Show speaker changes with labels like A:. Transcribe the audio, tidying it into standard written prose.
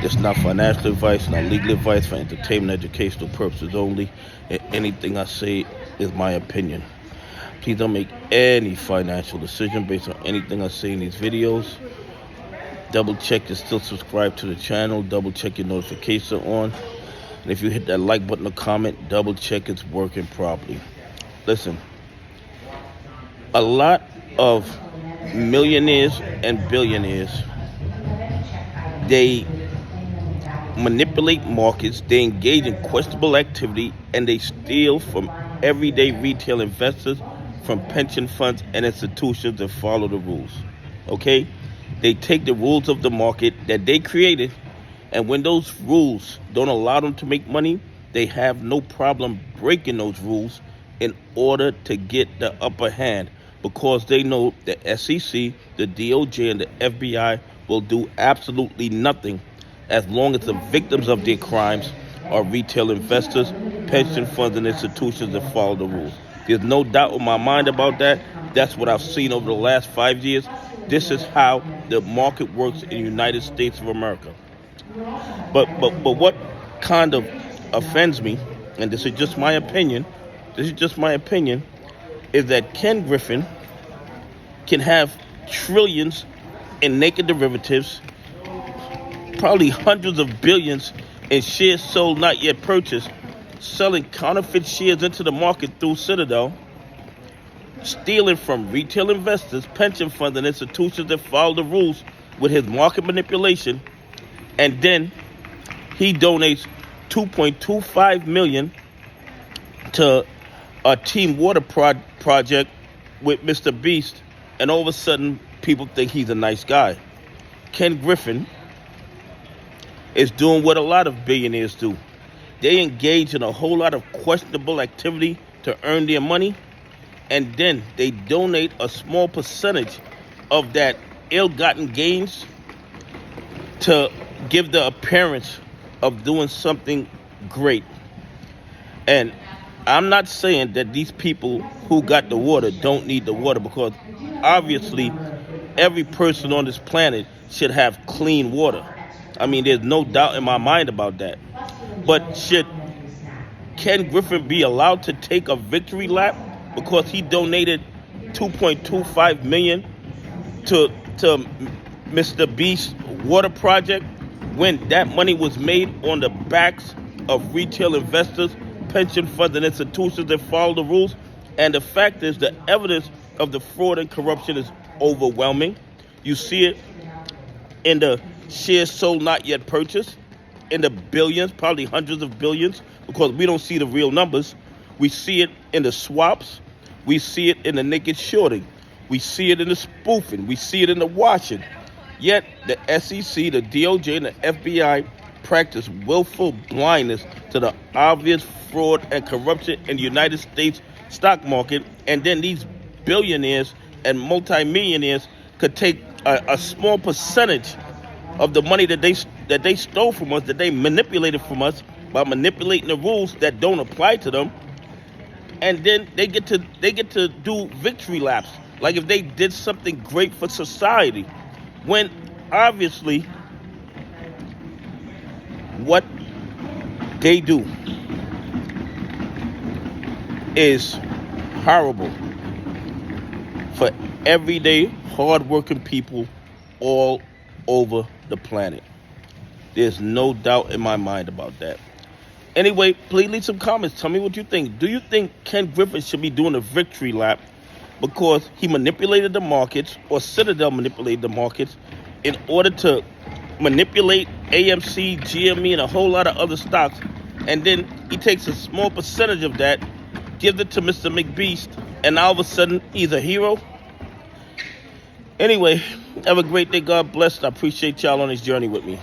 A: It's not financial advice, not legal advice, for entertainment, educational purposes only. And anything I say is my opinion. Please don't make any financial decision based on anything I say in these videos. Double check you're still subscribed to the channel. Double check your notifications are on. And if you hit that like button or comment, double check it's working properly. Listen, a lot of millionaires and billionaires, they manipulate markets, they engage in questionable activity, and they steal from everyday retail investors, from pension funds and institutions that follow the rules. Okay? They take the rules of the market that they created, and when those rules don't allow them to make money, they have no problem breaking those rules in order to get the upper hand, because they know the SEC, the DOJ, and the FBI will do absolutely nothing as long as the victims of their crimes are retail investors, pension funds, and institutions that follow the rules. There's no doubt in my mind about that. That's what I've seen over the last 5 years. This is how the market works in the United States of America. But what kind of offends me, and this is just my opinion, is that Ken Griffin can have trillions in naked derivatives, probably hundreds of billions in shares sold not yet purchased, selling counterfeit shares into the market through Citadel, stealing from retail investors, pension funds, and institutions that follow the rules with his market manipulation, and then he donates $2.25 million to a team water project with Mr. Beast, and all of a sudden people think he's a nice guy. Ken Griffin is doing what a lot of billionaires do. They engage in a whole lot of questionable activity to earn their money, and then they donate a small percentage of that ill-gotten gains to give the appearance of doing something great. And I'm not saying that these people who got the water don't need the water, because obviously every person on this planet should have clean water. I mean, there's no doubt in my mind about that. But should Ken Griffin be allowed to take a victory lap because he donated $2.25 million to Mr. Beast's water project, when that money was made on the backs of retail investors, pension funds, and institutions that follow the rules? And the fact is, the evidence of the fraud and corruption is overwhelming. You see it in the shares sold not yet purchased, in the billions, probably hundreds of billions, because we don't see the real numbers. We see it in the swaps. We see it in the naked shorting. We see it in the spoofing. We see it in the washing. Yet the SEC, the DOJ, and the FBI practice willful blindness to the obvious fraud and corruption in the United States stock market, and then these billionaires and multimillionaires could take a small percentage of the money that they stole from us, that they manipulated from us by manipulating the rules that don't apply to them, and then they get to do victory laps, like if they did something great for society, when obviously what they do is horrible for everyday hardworking people all over the planet. There's no doubt in my mind about that. Anyway, please leave some comments. Tell me what you think. Do you think Ken Griffin should be doing a victory lap because he manipulated the markets, or Citadel manipulated the markets, in order to manipulate AMC, GME, and a whole lot of other stocks, and then he takes a small percentage of that, gives it to Mr. McBeast, and all of a sudden he's a hero? Anyway, have a great day. God bless. I appreciate y'all on this journey with me.